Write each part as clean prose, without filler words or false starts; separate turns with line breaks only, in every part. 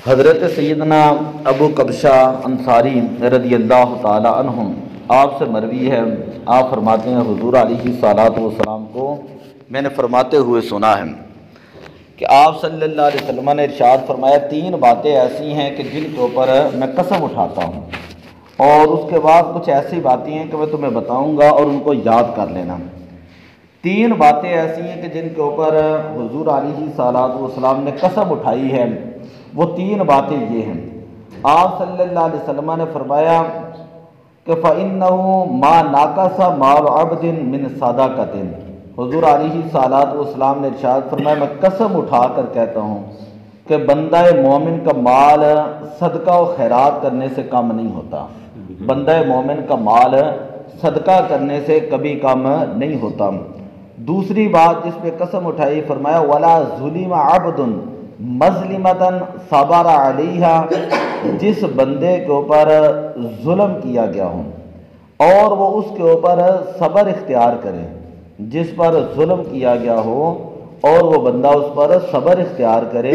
حضرت سیدنا ابو قبشہ انصاری رضی اللہ تعالی عنہم آپ سے مروی ہے، آپ فرماتے ہیں حضور علیہ الصلوۃ والسلام کو میں نے فرماتے ہوئے سنا ہے کہ آپ صلی اللہ علیہ وسلم نے ارشاد فرمایا، تین باتیں ایسی ہیں کہ جن کے اوپر میں قسم اٹھاتا ہوں، اور اس کے بعد کچھ ایسی باتیں ہیں کہ میں تمہیں بتاؤں گا اور ان کو یاد کر لینا۔ تین باتیں ایسی ہیں کہ جن کے اوپر حضور علیہ الصلوۃ والسلام نے قسم اٹھائی ہے، وہ تین باتیں یہ ہیں۔ آپ صلی اللہ علیہ وسلم نے فرمایا کہ فَإِنَّهُ مَا نَاقَصَ مَالُ عَبْدٍ مِّن صَدَقَةٍ، حضور علیہ الصلوۃ والسلام نے ارشاد فرمایا، میں قسم اٹھا کر کہتا ہوں کہ بندہ مومن کا مال صدقہ و خیرات کرنے سے کم نہیں ہوتا۔ بندہ مومن کا مال صدقہ کرنے سے کبھی کم نہیں ہوتا۔ دوسری بات جس پہ قسم اٹھائی، فرمایا وَلَا ظُلِمَ عَبْدٌ مظلمتاً صبر علیہا، جس بندے کے اوپر ظلم کیا گیا ہو اور وہ اس کے اوپر صبر اختیار کرے، جس پر ظلم کیا گیا ہو اور وہ بندہ اس پر صبر اختیار کرے،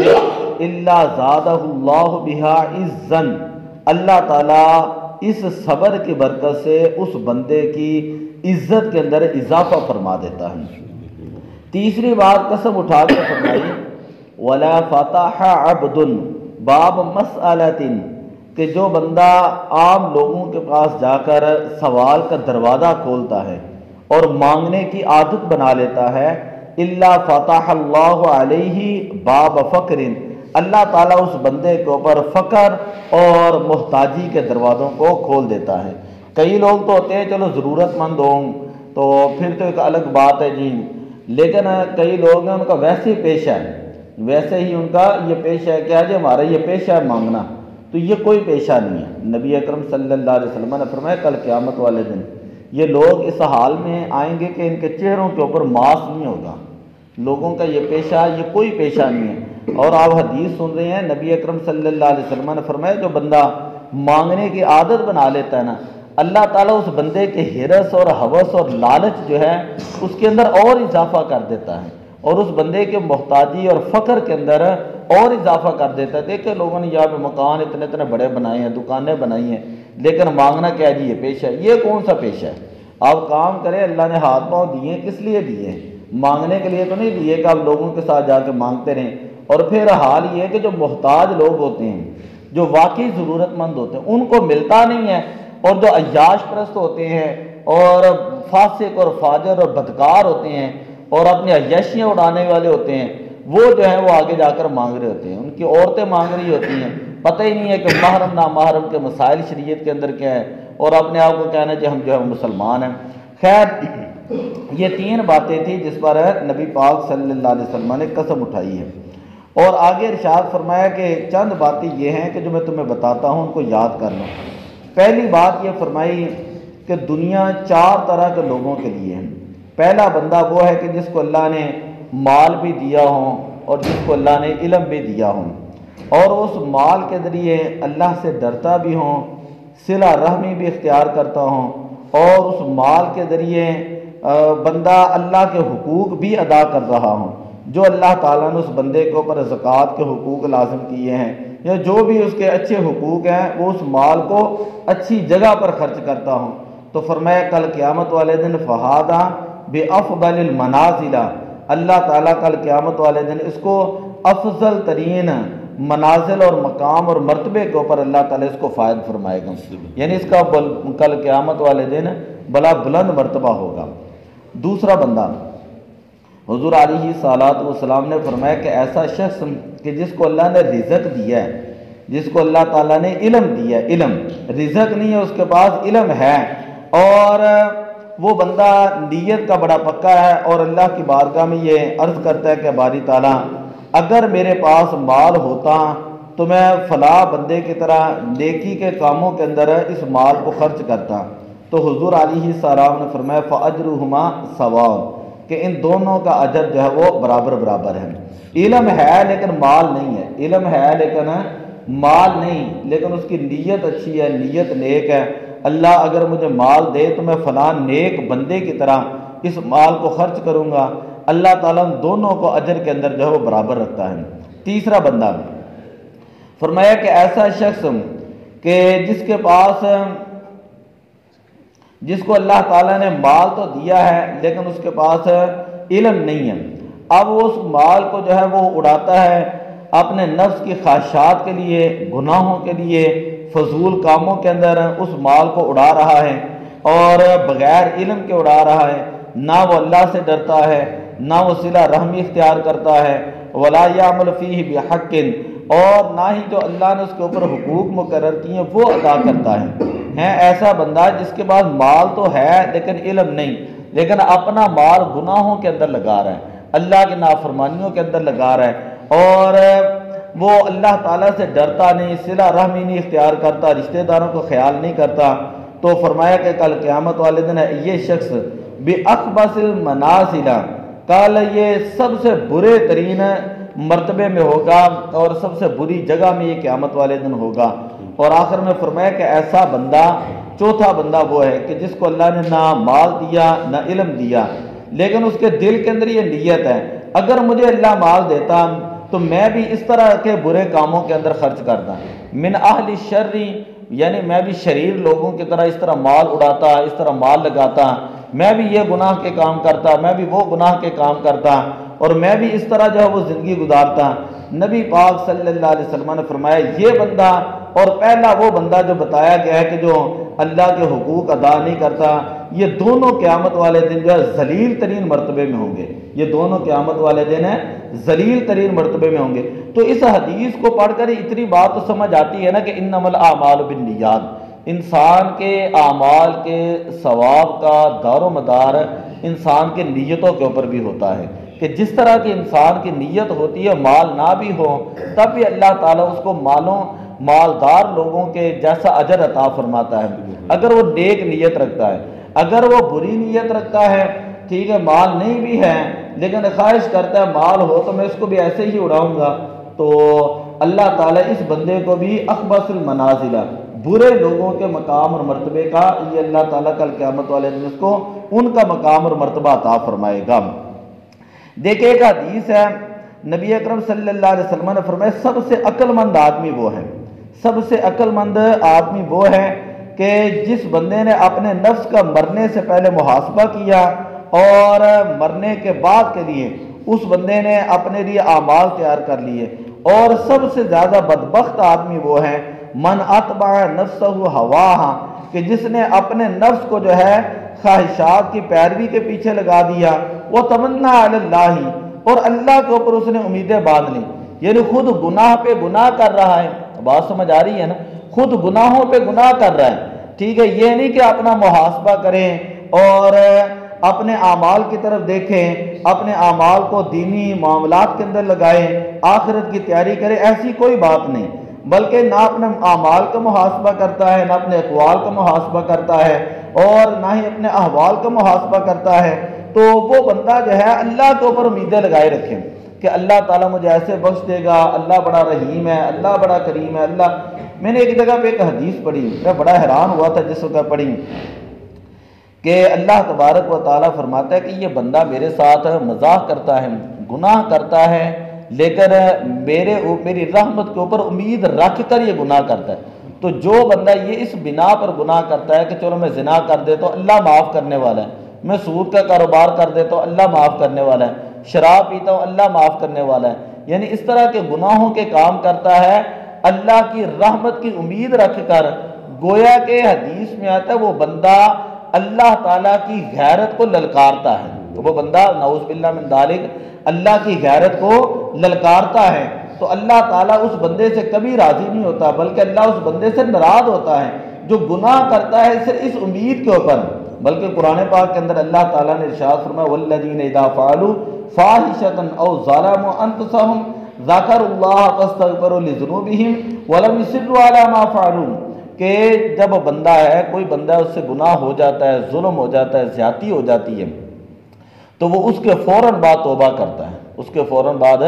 الا زادہ اللہ بہا عزا، اللہ تعالیٰ اس صبر کی برکت سے اس بندے کی عزت کے اندر اضافہ فرما دیتا ہے۔ تیسری بات قسم اٹھا کر فرمائی وَلَا فَتَحَ عَبْدٌ باب مسئلۃ، کہ جو بندہ عام لوگوں کے پاس جا کر سوال کا دروازہ کھولتا ہے اور مانگنے کی عادت بنا لیتا ہے، الا فتح اللہ علیہ باب فقر، اللہ تعالیٰ اس بندے کے اوپر فقر اور محتاجی کے دروازوں کو کھول دیتا ہے۔ کئی لوگ تو ہوتے ہیں چلو ضرورت مند ہوں تو پھر تو ایک الگ بات ہے جی، لیکن کئی لوگ ہیں ان کا ویسے ہی پیشہ ہے، ویسے ہی ان کا یہ پیشہ ہے، کیا جی ہمارا یہ پیشہ ہے مانگنا، تو یہ کوئی پیشہ نہیں ہے۔ نبی اکرم صلی اللہ علیہ وسلم نے فرمایا کل قیامت والے دن یہ لوگ اس حال میں آئیں گے کہ ان کے چہروں کے اوپر ماسک نہیں ہوگا، لوگوں کا یہ پیشہ، یہ کوئی پیشہ نہیں ہے۔ اور آپ حدیث سن رہے ہیں، نبی اکرم صلی اللہ علیہ وسلم نے فرمایا جو بندہ مانگنے کی عادت بنا لیتا ہے نا، اللہ تعالیٰ اس بندے کے حرص اور ہوس اور لالچ جو ہے اس کے اندر اور اضافہ کر دیتا ہے، اور اس بندے کے محتاجی اور فقر کے اندر اور اضافہ کر دیتا ہے۔ دیکھیں لوگوں نے یہاں پہ مکان اتنے اتنے بڑے بنائے ہیں، دکانیں بنائی ہیں، لیکن مانگنا کیا جی یہ پیشہ ہے۔ یہ کون سا پیشہ ہے؟ آپ کام کریں، اللہ نے ہاتھ پاؤں دیے کس لیے دیے ہیں؟ مانگنے کے لیے تو نہیں دیے کہ آپ لوگوں کے ساتھ جا کے مانگتے رہیں۔ اور پھر حال یہ ہے کہ جو محتاج لوگ ہوتے ہیں، جو واقعی ضرورت مند ہوتے ہیں، ان کو ملتا نہیں ہے، اور جو عیاش پرست ہوتے ہیں اور فاسق اور فاجر اور بدکار ہوتے ہیں اور اپنی عیاشیاں اڑانے والے ہوتے ہیں، وہ جو ہیں وہ آگے جا کر مانگ رہے ہوتے ہیں، ان کی عورتیں مانگ رہی ہوتی ہیں، پتہ ہی نہیں ہے کہ محرم نامحرم کے مسائل شریعت کے اندر کیا ہے، اور اپنے آپ کو کہنا کہ ہم جو ہے مسلمان ہیں۔ خیر یہ تین باتیں تھیں جس پر نبی پاک صلی اللہ علیہ وسلم نے قسم اٹھائی ہے، اور آگے ارشاد فرمایا کہ چند باتیں یہ ہیں کہ جو میں تمہیں بتاتا ہوں ان کو یاد کر لو۔ پہلی بات یہ فرمائی کہ دنیا چار طرح کے لوگوں کے لیے ہے۔ پہلا بندہ وہ ہے کہ جس کو اللہ نے مال بھی دیا ہو اور جس کو اللہ نے علم بھی دیا ہو، اور اس مال کے ذریعے اللہ سے ڈرتا بھی ہوں، صلہ رحمی بھی اختیار کرتا ہوں، اور اس مال کے ذریعے بندہ اللہ کے حقوق بھی ادا کر رہا ہوں، جو اللہ تعالیٰ نے اس بندے کے اوپر زکوٰۃ کے حقوق لازم کیے ہیں، یا جو بھی اس کے اچھے حقوق ہیں وہ اس مال کو اچھی جگہ پر خرچ کرتا ہوں۔ تو فرمایا کل قیامت والے دن فہادہ بِأَفْضَلِ الْمَنَازِلَ، اللہ تعالیٰ کل قیامت والے دن اس کو افضل ترین منازل اور مقام اور مرتبے کے اوپر اللہ تعالیٰ اس کو فائد فرمائے گا، یعنی اس کا کل قیامت والے دن بڑا بلند مرتبہ ہوگا۔ دوسرا بندہ، حضور علیہ الصلوۃ والسلام نے فرمایا کہ ایسا شخص کہ جس کو اللہ نے رزق دیا ہے، جس کو اللہ تعالیٰ نے علم دیا ہے، علم رزق نہیں ہے، اس کے پاس علم ہے، اور وہ بندہ نیت کا بڑا پکا ہے اور اللہ کی بارگاہ میں یہ عرض کرتا ہے کہ باری تعالیٰ اگر میرے پاس مال ہوتا تو میں فلاں بندے کی طرح نیکی کے کاموں کے اندر اس مال کو خرچ کرتا، تو حضور علیہ السلام نے فرمایا فَأَجْرُهُمَا سَوَاءٌ، کہ ان دونوں کا اجر جو ہے وہ برابر برابر ہے۔ علم ہے لیکن مال نہیں ہے، علم ہے لیکن مال نہیں، لیکن اس کی نیت اچھی ہے، نیت نیک ہے، اللہ اگر مجھے مال دے تو میں فلاں نیک بندے کی طرح اس مال کو خرچ کروں گا، اللہ تعالیٰ دونوں کو اجر کے اندر جو ہے وہ برابر رکھتا ہے۔ تیسرا بندہ فرمایا کہ ایسا شخص کہ جس کو اللہ تعالیٰ نے مال تو دیا ہے لیکن اس کے پاس علم نہیں ہے، اب وہ اس مال کو جو ہے وہ اڑاتا ہے اپنے نفس کی خواہشات کے لیے، گناہوں کے لیے، فضول کاموں کے اندر اس مال کو اڑا رہا ہے اور بغیر علم کے اڑا رہا ہے، نہ وہ اللہ سے ڈرتا ہے، نہ وہ صلہ رحمی اختیار کرتا ہے، ولا یعمل فیہ بحق، اور نہ ہی جو اللہ نے اس کے اوپر حقوق مقرر کیے ہیں وہ ادا کرتا ہے ایسا بندہ جس کے پاس مال تو ہے لیکن علم نہیں، لیکن اپنا مال گناہوں کے اندر لگا رہا ہے، اللہ کی نافرمانیوں کے اندر لگا رہا ہے، اور وہ اللہ تعالیٰ سے ڈرتا نہیں، صلہ رحمی نہیں اختیار کرتا، رشتہ داروں کو خیال نہیں کرتا، تو فرمایا کہ کل قیامت والے دن ہے یہ شخص بِأَخْبَثِ الْمَنَازِلَ، کل یہ سب سے برے ترین مرتبے میں ہوگا اور سب سے بری جگہ میں یہ قیامت والے دن ہوگا۔ اور آخر میں فرمایا کہ ایسا بندہ، چوتھا بندہ وہ ہے کہ جس کو اللہ نے نہ مال دیا نہ علم دیا، لیکن اس کے دل کے اندر یہ نیت ہے اگر مجھے اللہ مال دیتا تو میں بھی اس طرح کے برے کاموں کے اندر خرچ کرتا، من اہل الشر، یعنی میں بھی شریر لوگوں کی طرح اس طرح مال اڑاتا، اس طرح مال لگاتا، میں بھی یہ گناہ کے کام کرتا، میں بھی وہ گناہ کے کام کرتا، اور میں بھی اس طرح جو ہے وہ زندگی گزارتا۔ نبی پاک صلی اللہ علیہ وسلم نے فرمایا یہ بندہ اور پہلا وہ بندہ جو بتایا گیا ہے کہ جو اللہ کے حقوق ادا نہیں کرتا، یہ دونوں قیامت والے دن جو ہے ذلیل ترین مرتبے میں ہوں گے، یہ دونوں قیامت والے دن ہیں ذلیل ترین مرتبے میں ہوں گے۔ تو اس حدیث کو پڑھ کر اتنی بات تو سمجھ آتی ہے نا کہ انما الاعمال بالنیات، انسان کے اعمال کے ثواب کا دار و مدار انسان کے نیتوں کے اوپر بھی ہوتا ہے، کہ جس طرح کی انسان کی نیت ہوتی ہے مال نہ بھی ہو تب بھی اللہ تعالیٰ اس کو مالدار لوگوں کے جیسا اجر عطا فرماتا ہے، اگر وہ نیک نیت رکھتا ہے۔ اگر وہ بری نیت رکھتا ہے، ٹھیک ہے مال نہیں بھی ہے لیکن خواہش کرتا ہے مال ہو تو میں اس کو بھی ایسے ہی اڑاؤں گا، تو اللہ تعالیٰ اس بندے کو بھی اخبث المنازل، برے لوگوں کے مقام اور مرتبے کا، یہ اللہ تعالیٰ کل قیامت والے دن اس کو ان کا مقام اور مرتبہ عطا فرمائے گا۔ دیکھیں ایک حدیث ہے، نبی اکرم صلی اللہ علیہ وسلم نے فرمایا سب سے عقل مند آدمی وہ ہے، سب سے عقل مند آدمی وہ ہے کہ جس بندے نے اپنے نفس کا مرنے سے پہلے محاسبہ کیا اور مرنے کے بعد کے لیے اس بندے نے اپنے لیے اعمال تیار کر لیے۔ اور سب سے زیادہ بدبخت آدمی وہ ہے من اتبع نفسہ ہواہا، کہ جس نے اپنے نفس کو جو ہے خواہشات کی پیروی کے پیچھے لگا دیا، وہ تمنا علی اللہ، اور اللہ کے اوپر اس نے امیدیں باندھ لی، یعنی خود گناہ پہ گناہ کر رہا ہے، بات سمجھ آ رہی ہے نا، خود گناہوں پہ گناہ کر رہا ہے، ٹھیک ہے، یہ نہیں کہ اپنا محاسبہ کریں اور اپنے اعمال کی طرف دیکھیں، اپنے اعمال کو دینی معاملات کے اندر لگائیں، آخرت کی تیاری کریں، ایسی کوئی بات نہیں، بلکہ نہ اپنے اعمال کا محاسبہ کرتا ہے، نہ اپنے اقوال کا محاسبہ کرتا ہے، اور نہ ہی اپنے احوال کا محاسبہ کرتا ہے، تو وہ بندہ جو ہے اللہ کے اوپر امیدیں لگائے رکھے کہ اللہ تعالیٰ مجھے ایسے بخش دے گا، اللہ بڑا رحیم ہے، اللہ بڑا کریم ہے، اللہ۔ میں نے ایک جگہ پہ ایک حدیث پڑھی، میں بڑا حیران ہوا تھا جس وقت پڑھی، کہ اللہ تبارک و تعالیٰ فرماتا ہے کہ یہ بندہ میرے ساتھ مزاح کرتا ہے، گناہ کرتا ہے، لیکن میری رحمت کے اوپر امید رکھ کر یہ گناہ کرتا ہے۔ تو جو بندہ یہ اس بنا پر گناہ کرتا ہے کہ چلو میں زنا کر دیتا ہوں اللہ معاف کرنے والا ہے، میں سود کا کاروبار کر دیتا ہوں اللہ معاف کرنے والا ہے، شراب پیتا ہوں اللہ معاف کرنے والا ہے، یعنی اس طرح کے گناہوں کے کام کرتا ہے اللہ کی رحمت کی امید رکھ کر، گویا کہ حدیث میں آتا ہے وہ بندہ اللہ تعالیٰ کی غیرت کو للکارتا ہے، تو وہ بندہ نعوذ باللہ من ذالک اللہ کی غیرت کو للکارتا ہے، تو اللہ تعالیٰ اس بندے سے کبھی راضی نہیں ہوتا، بلکہ اللہ اس بندے سے ناراض ہوتا ہے جو گناہ کرتا ہے صرف اس امید کے اوپر۔ بلکہ قرآن پاک کے اندر اللہ تعالیٰ نے ارشاد فرمایا والذین اذا فعلوا فاحشة او ظلموا انفسهم ذکروا اللہ فاستغفروا لذنوبهم ولم يصروا على ما فعلوا، کہ جب بندہ ہے، کوئی بندہ اس سے گناہ ہو جاتا ہے، ظلم ہو جاتا ہے، زیادتی ہو جاتی ہے، تو وہ اس کے فوراً بعد توبہ کرتا ہے، اس کے فوراً بعد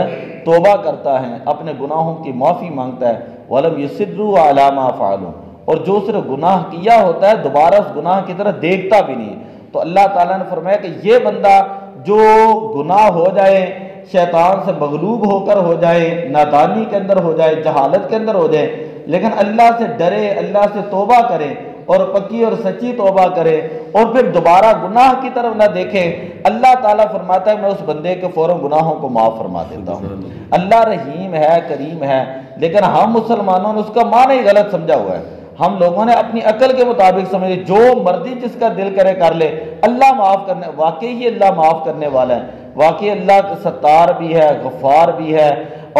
توبہ کرتا ہے، اپنے گناہوں کی معافی مانگتا ہے، وَلَمْ يُصِرُّوا عَلَىٰ مَا فَعَلُوا، اور جو صرف گناہ کیا ہوتا ہے دوبارہ اس گناہ کی طرف دیکھتا بھی نہیں، تو اللہ تعالیٰ نے فرمایا کہ یہ بندہ جو گناہ ہو جائے شیطان سے مغلوب ہو کر ہو جائے، نادانی کے اندر ہو جائے، جہالت کے اندر ہو جائے، لیکن اللہ سے ڈرے، اللہ سے توبہ کرے اور پکی اور سچی توبہ کرے اور پھر دوبارہ گناہ کی طرف نہ دیکھے، اللہ تعالیٰ فرماتا ہے میں اس بندے کے فوراً گناہوں کو معاف فرما دیتا ہوں۔ اللہ رحیم ہے، کریم ہے، لیکن ہم مسلمانوں نے اس کا معنی ہی غلط سمجھا ہوا ہے۔ ہم لوگوں نے اپنی عقل کے مطابق سمجھے جو مرضی جس کا دل کرے کر لے، اللہ معاف کرنے، واقعی ہی اللہ معاف کرنے والا ہے، واقعی اللہ ستار بھی ہے، غفار بھی ہے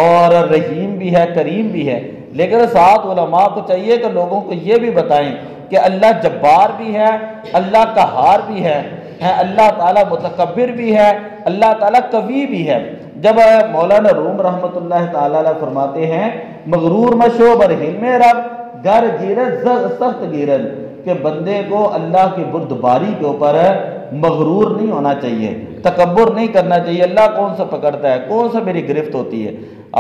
اور رحیم بھی ہے، کریم بھی ہے، لیکن ساتھ علماء کو چاہیے کہ لوگوں کو یہ بھی بتائیں کہ اللہ جبار بھی ہے، اللہ قہار بھی ہے، اللہ تعالیٰ متکبر بھی ہے، اللہ تعالیٰ قوی بھی ہے۔ جب مولانا روم رحمۃ اللہ تعالیٰ علیہ فرماتے ہیں مغرور مشو بر حلم رب گر گیرد سخت گیرد، کہ بندے کو اللہ کی بردباری کے اوپر مغرور نہیں ہونا چاہیے، تکبر نہیں کرنا چاہیے۔ اللہ کون سا پکڑتا ہے، کون سا میری گرفت ہوتی ہے؟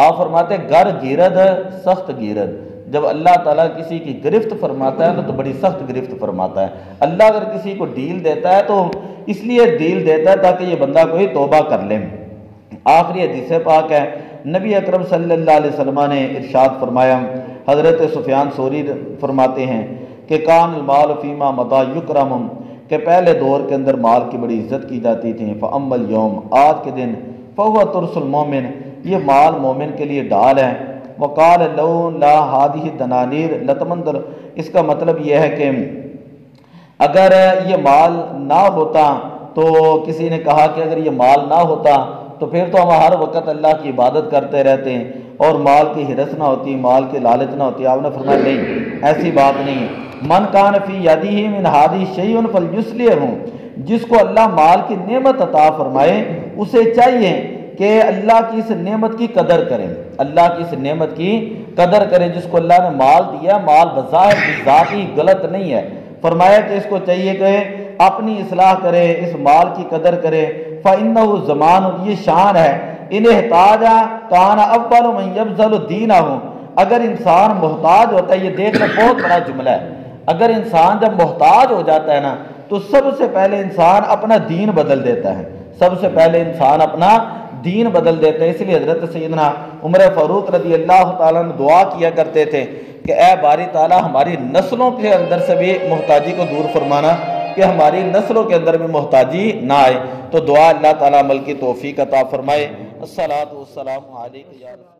آپ فرماتے گر گیرد سخت گیرد، جب اللہ تعالیٰ کسی کی گرفت فرماتا ہے نا تو بڑی سخت گرفت فرماتا ہے۔ اللہ اگر کسی کو ڈیل دیتا ہے تو اس لیے ڈیل دیتا ہے تاکہ یہ بندہ کوئی توبہ کر لے۔ آخری حدیث پاک ہے، نبی اکرم صلی اللہ علیہ وسلم نے ارشاد فرمایا، حضرت سفیان ثوری فرماتے ہیں کہ کان المال فیما مضی یکرم، کہ پہلے دور کے اندر مال کی بڑی عزت کی جاتی تھی، فاما الیوم، آج کے دن، فہو ترس المومن، یہ مال مومن کے لیے ڈال ہے۔ وقال لو لا هذه الدنانیر لتمندر، اس کا مطلب یہ ہے کہ اگر یہ مال نہ ہوتا، تو کسی نے کہا کہ اگر یہ مال نہ ہوتا تو پھر تو ہم ہر وقت اللہ کی عبادت کرتے رہتے ہیں اور مال کی ہرس نہ ہوتی، مال کی لالچ نہ ہوتی۔ آپ نے فرمایا نہیں، ایسی بات نہیں ہے۔ من کان فی یدہ من ہذہ شیء فلیصلح، جس کو اللہ مال کی نعمت عطا فرمائے اسے چاہیے کہ اللہ کی اس نعمت کی قدر کریں، اللہ کی اس نعمت کی قدر کریں جس کو اللہ نے مال دیا۔ مال بظاہر ذات ہی غلط نہیں ہے، فرمایا کہ اس کو چاہیے کہ اپنی اصلاح کرے، اس مال کی قدر کرے۔ فإنہ زمان، یہ شان ہے، ان احتاج کان اول من یبذل دینہ، اگر انسان محتاج ہوتا ہے، یہ دیکھنا بہت بڑا جملہ ہے، اگر انسان جب محتاج ہو جاتا ہے نا تو سب سے پہلے انسان اپنا دین بدل دیتا ہے، سب سے پہلے انسان اپنا دین بدل دیتے ہیں۔ اس لیے حضرت سیدنا عمر فاروق رضی اللہ تعالیٰ نے دعا کیا کرتے تھے کہ اے باری تعالیٰ ہماری نسلوں کے اندر سے بھی محتاجی کو دور فرمانا، کہ ہماری نسلوں کے اندر بھی محتاجی نہ آئے۔ تو دعا اللہ تعالیٰ عمل کی توفیق عطا فرمائے۔ الصلاۃ والسلام علیک یا رسول اللہ۔